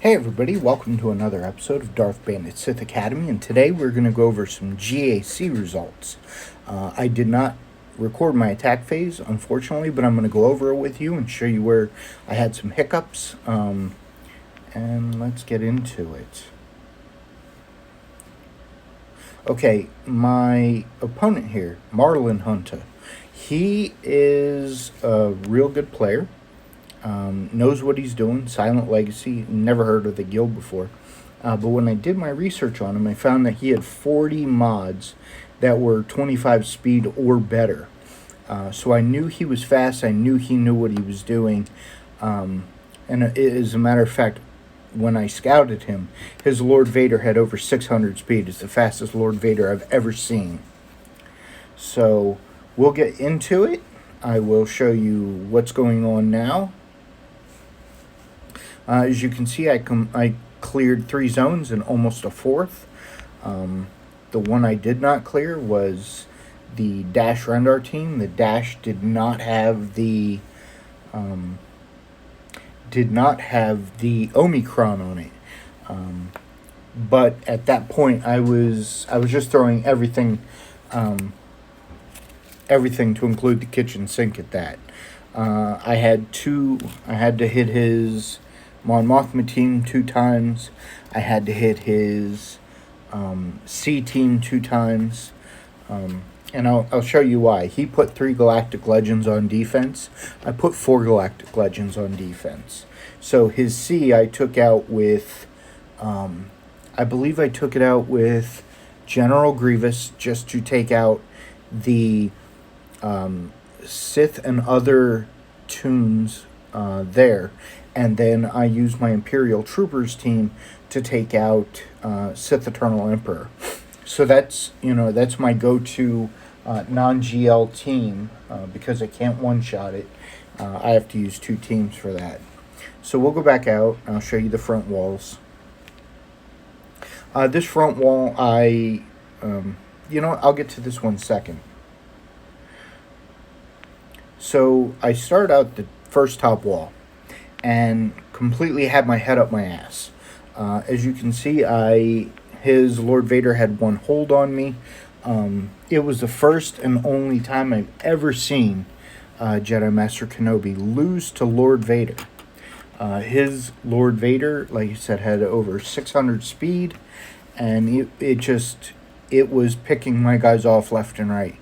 Hey everybody, welcome to another episode of Darth Bandit Sith Academy, and today we're going to go over some GAC results. I did not record my attack phase, unfortunately, but I'm going to go over it with you and show you where I had some hiccups, and let's get into it. Okay, my opponent here, Marlon Hunter, he is a real good player. Knows what he's doing. Silent Legacy. Never heard of the guild before. But when I did my research on him, I found that he had 40 mods that were 25 speed or better. So I knew he was fast. I knew he knew what he was doing. And as a matter of fact, when I scouted him, his Lord Vader had over 600 speed. It's the fastest Lord Vader I've ever seen. So we'll get into it. I will show you what's going on now. As you can see, I cleared 3 zones and almost a fourth. The one I did not clear was the Dash Rendar team. The Dash did not have the Omicron on it. But at that point, I was just throwing everything to include the kitchen sink at that. I had to hit his Mon Mothma team 2 times. I had to hit his C team 2 times. And I'll show you why. He put 3 Galactic Legends on defense. I put 4 Galactic Legends on defense. So his C I took out with, I believe I took it out with General Grievous just to take out the Sith and other tunes there. And then I used my Imperial Troopers team to take out Sith Eternal Emperor. So that's my go-to non-GL team because I can't one-shot it. I have to use 2 teams for that. So we'll go back out. I'll show you the front walls. This front wall, I'll get to this one second. So I start out the first top wall and completely had my head up my ass. As you can see, his Lord Vader had 1 hold on me. It was the first and only time I've ever seen Jedi Master Kenobi lose to Lord Vader. His Lord Vader, like I said, had over 600 speed, and it was picking my guys off left and right.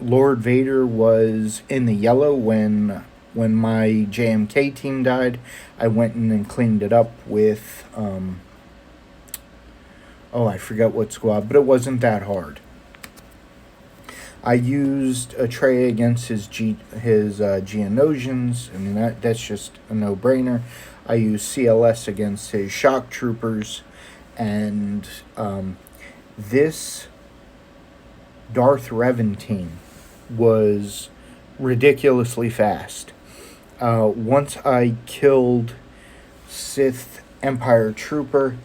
Lord Vader was in the yellow when my JMK team died. I went in and cleaned it up with, I forgot what squad, but it wasn't that hard. I used a tray against his Geonosians. I mean, that's just a no-brainer. I used CLS against his shock troopers, and this Darth Revan team was ridiculously fast. Once I killed Sith Empire Trooper,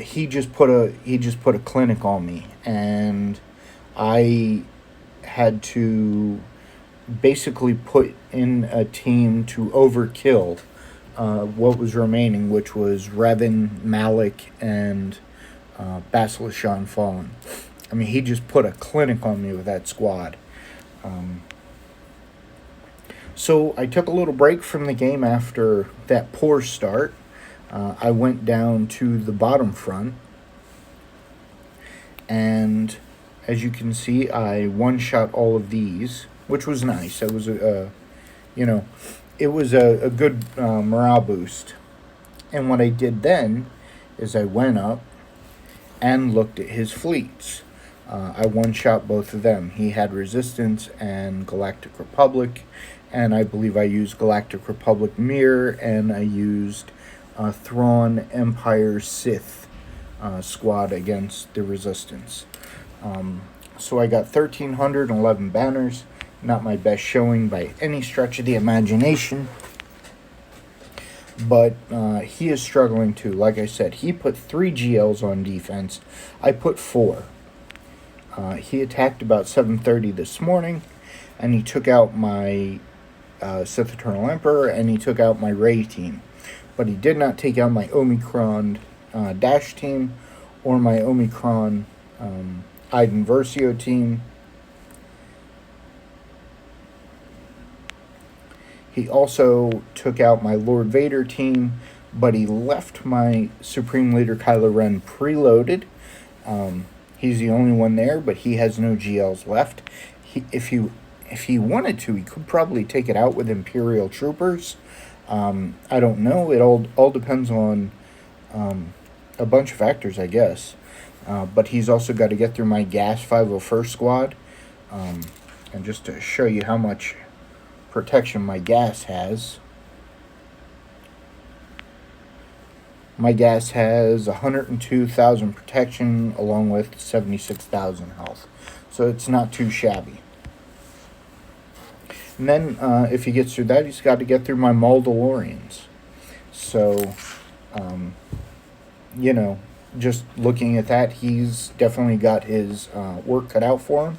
he just put a clinic on me, and I had to basically put in a team to overkill what was remaining, which was Revan, Malik, and Basilisk Shan Fallen. I mean, he just put a clinic on me with that squad. So I took a little break from the game after that poor start. I went down to the bottom front, and as you can see, I one-shot all of these, which was nice. It was a good morale boost. And what I did then is I went up and looked at his fleets. I one-shot both of them. He had Resistance and Galactic Republic, and I believe I used Galactic Republic Mirror, and I used Thrawn Empire Sith squad against the Resistance. So I got 1,311 banners. Not my best showing by any stretch of the imagination. But he is struggling too. Like I said, he put 3 GLs on defense. I put 4. He attacked about 7:30 this morning, and he took out my Sith Eternal Emperor, and he took out my Rey team. but he did not take out my Omicron Dash team or my Omicron Iden Versio team. He also took out my Lord Vader team, but he left my Supreme Leader Kylo Ren preloaded. He's the only one there, but he has no GLs left. If he wanted to, he could probably take it out with Imperial troopers. I don't know. It all depends on a bunch of factors, I guess. But he's also got to get through my GAS 501st squad. And just to show you how much protection my GAS has. My GAS has 102,000 protection along with 76,000 health. So it's not too shabby. And then if he gets through that, he's got to get through my Mandalorians. So, just looking at that, he's definitely got his work cut out for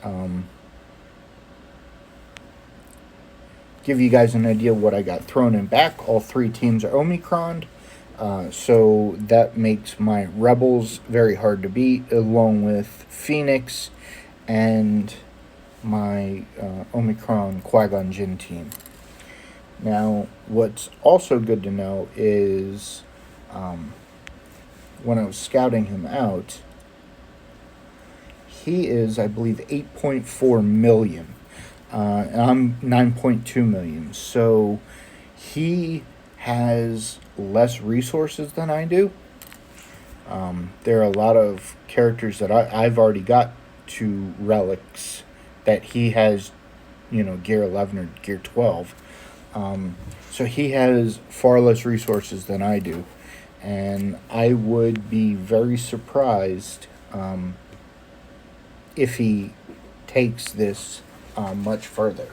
him. Give you guys an idea of what I got thrown in back. All three teams are Omicron. So that makes my Rebels very hard to beat, along with Phoenix and my Omicron Qui-Gon Jinn team. Now, what's also good to know is when I was scouting him out, he is, I believe, 8.4 million. And I'm 9.2 million. So he has less resources than I do. There are a lot of characters that I've already got to relics that he has, gear 11 or gear 12. So he has far less resources than I do. And I would be very surprised if he takes this much further.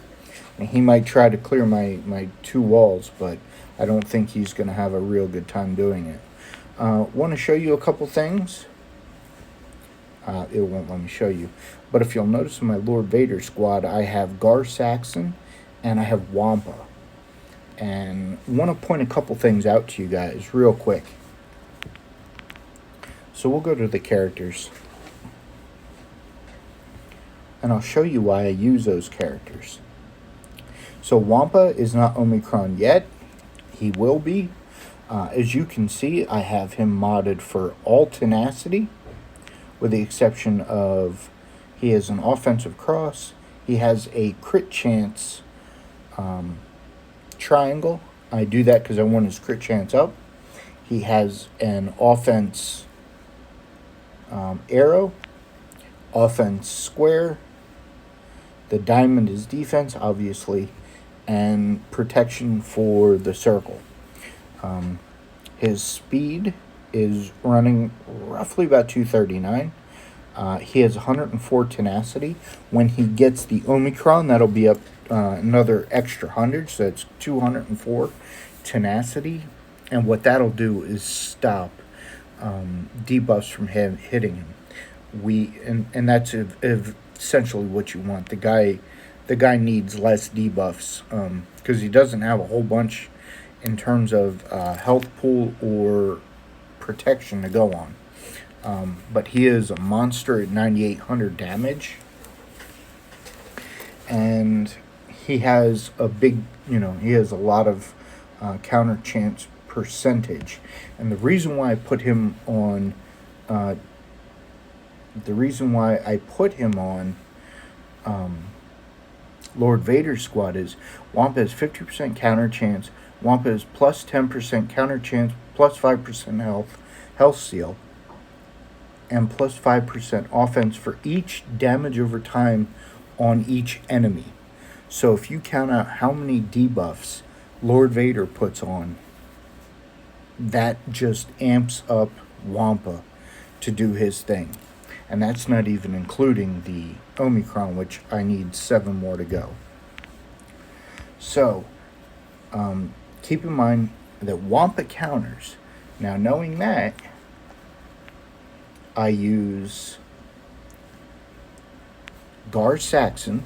I mean, he might try to clear my two walls, but I don't think he's going to have a real good time doing it. Want to show you a couple things. It won't let me show you. But if you'll notice in my Lord Vader squad, I have Gar Saxon and I have Wampa. And I want to point a couple things out to you guys real quick. So we'll go to the characters. And I'll show you why I use those characters. So Wampa is not Omicron yet. He will be. As you can see, I have him modded for all tenacity, with the exception of he has an offensive cross. He has a crit chance triangle. I do that because I want his crit chance up. He has an offense arrow, offense square. The diamond is defense, obviously, and protection for the circle. His speed is running roughly about 239. He has 104 tenacity. When he gets the Omicron, that'll be up another extra 100, so that's 204 tenacity. And what that'll do is stop debuffs from him hitting him. And that's essentially what you want. The guy needs less debuffs because he doesn't have a whole bunch in terms of health pool or protection to go on. But he is a monster at 9,800 damage. And he has a big, he has a lot of counter chance percentage. And the reason why I put him on, Lord Vader's squad is Wampa has 50% counter chance. Wampa is plus 10% counter chance, plus 5% health steal, and plus 5% offense for each damage over time on each enemy. So if you count out how many debuffs Lord Vader puts on, that just amps up Wampa to do his thing. And that's not even including the Omicron, which I need 7 more to go. So, keep in mind that Wampa counters. Now, knowing that, I use Gar Saxon,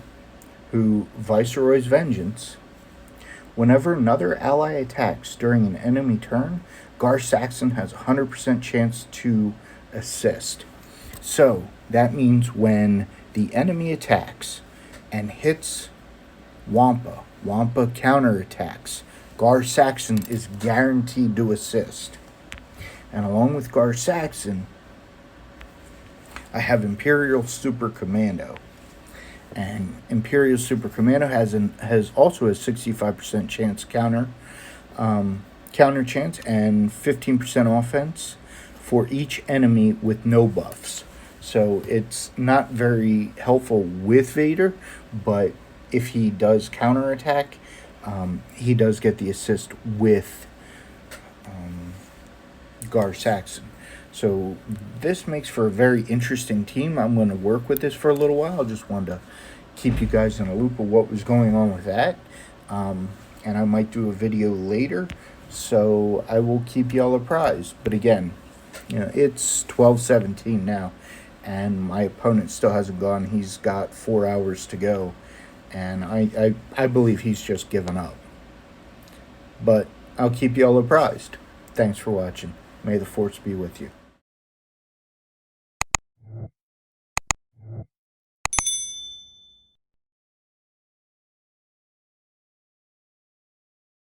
who Viceroy's Vengeance, Whenever another ally attacks during an enemy turn, Gar Saxon has a 100% chance to assist. So that means when the enemy attacks and hits Wampa, Wampa counterattacks, Gar Saxon is guaranteed to assist. And along with Gar Saxon, I have Imperial Super Commando. And Imperial Super Commando has also a 65% chance counter chance and 15% offense for each enemy with no buffs. So it's not very helpful with Vader, but if he does counterattack, he does get the assist with Gar Saxon. So this makes for a very interesting team. I'm going to work with this for a little while. I just wanted to keep you guys in a loop of what was going on with that. And I might do a video later, so I will keep y'all apprised. But again, it's 12:17 now, and my opponent still hasn't gone. He's got 4 hours to go, and I believe he's just given up. But I'll keep y'all apprised. Thanks for watching. May the Force be with you.